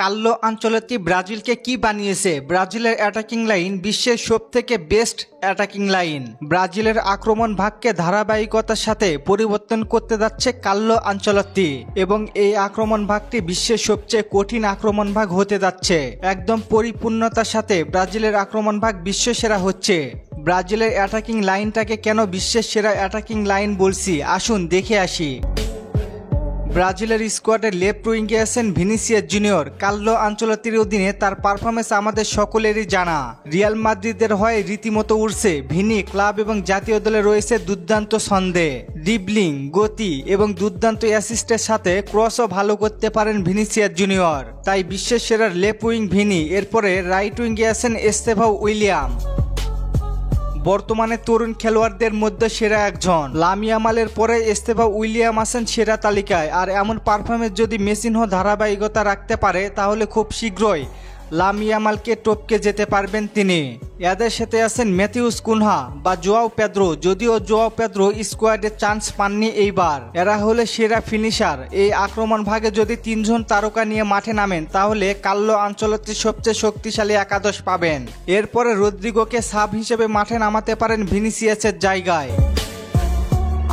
Carlo Ancelotti ব্রাজিলকে কি বানিয়েছে? ব্রাজিলের অ্যাটাকিং লাইন বিশ্বের সবথেকে বেস্ট অ্যাটাকিং লাইন। ব্রাজিলের আক্রমণ ভাগকে ধারাবাহিকতার সাথে পরিবর্তন করতে যাচ্ছে কার্লো আনচেলত্তি এবং এই আক্রমণ ভাগটি বিশ্বের সবচেয়ে কঠিন আক্রমণ ভাগ হতে যাচ্ছে। একদম পরিপূর্ণতার সাথে ব্রাজিলের আক্রমণ ভাগ বিশ্বসেরা হচ্ছে। ব্রাজিলের অ্যাটাকিং লাইনটাকে কেন বিশ্বের সেরা অ্যাটাকিং লাইন বলছি, আসুন দেখে আসি। ব্রাজিলের স্কোয়াডের লেফট উইঙ্গে আছেন ভিনিসিয়াস জুনিয়র। কার্লো আনচেলত্তির অধীনে তার পারফরমেন্স আমাদের সকলেরই জানা। রিয়াল মাদ্রিদের হয়ে রীতিমতো উড়ছে ভিনি। ক্লাব এবং জাতীয় দলে রয়েছে দুর্দান্ত ছন্দে, ড্রিবলিং, গতি এবং দুর্দান্ত অ্যাসিস্টের সাথে ক্রসও ভালো করতে পারেন ভিনিসিয়াস জুনিয়র। তাই বিশ্বের সেরা লেফট উইং ভিনি। এরপরে রাইট উইঙ্গে আছেন এস্তেভাও উইলিয়াম, বর্তমানে তরুণ খেলোয়াড়দের মধ্যে সেরা একজন। লামি ইয়ামালের পরে এস্তেভাও উইলিয়াম আছেন সেরা তালিকায়। আর এমন পারফরমেন্স যদি মেসিনহো ধারাবাহিকতা রাখতে পারে তাহলে খুব শীঘ্রই লামি ইয়ামালকে টপকে যেতে পারবেন তিনি। এদের সাথে আছেন ম্যাথিউস কুনহা বা জোয়াও পেদ্রো। যদিও জোয়াও পেদ্রো স্কোয়াডে চান্স পাননি এইবার। এরা হলে সেরা ফিনিশার। এই আক্রমণ ভাগে যদি তিনজন তারকা নিয়ে মাঠে নামেন তাহলে কার্লো আনচেলত্তির সবচেয়ে শক্তিশালী একাদশ পাবেন। এরপরে রদ্রিগোকে সাব হিসেবে মাঠে নামাতে পারেন ভিনিসিয়াসের জায়গায়।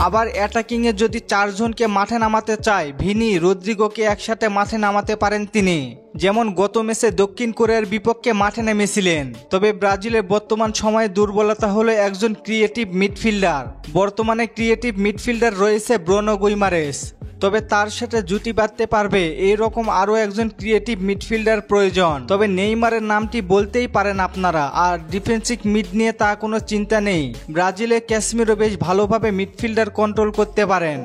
আবার অ্যাটাকিংয়ে যদি চারজনকে মাঠে নামাতে চায়, ভিনি রদ্রিগোকে একসাথে মাঠে নামাতে পারেন তিনি, যেমন গত ম্যাচে দক্ষিণ কোরিয়ার বিপক্ষে মাঠে নেমেছিলেন। তবে ব্রাজিলের বর্তমান সময়ে দুর্বলতা হলো একজন ক্রিয়েটিভ মিডফিল্ডার। বর্তমানে ক্রিয়েটিভ মিডফিল্ডার রয়েছে ব্রুনো গুইমারেস, তবে তার সাথে জুটি বাঁধতে পারবে এইরকম আরও একজন ক্রিয়েটিভ মিডফিল্ডার প্রয়োজন। তবে নেইমারের নামটি বলতেই পারেন আপনারা। আর ডিফেন্সিভ মিড নিয়ে তা কোনো চিন্তা নেই। ব্রাজিলের ক্যাসমিরো বেশ ভালোভাবে মিডফিল্ডার কন্ট্রোল করতে পারেন।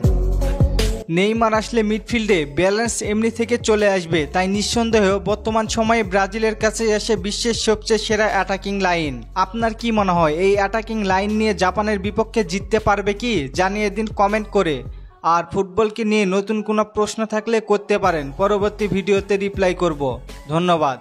নেইমার আসলে মিডফিল্ডে ব্যালেন্স এমনি থেকে চলে আসবে। তাই নিঃসন্দেহে বর্তমান সময়ে ব্রাজিলের কাছে এসে বিশ্বের সবচেয়ে সেরা অ্যাটাকিং লাইন। আপনার কি মনে হয় এই অ্যাটাকিং লাইন নিয়ে জাপানের বিপক্ষে জিততে পারবে কি? জানিয়ে দিন কমেন্ট করে। আর ফুটবলকে নিয়ে নতুন কোনো প্রশ্ন থাকলে করতে পারেন, পরবর্তী ভিডিওতে রিপ্লাই করব। ধন্যবাদ।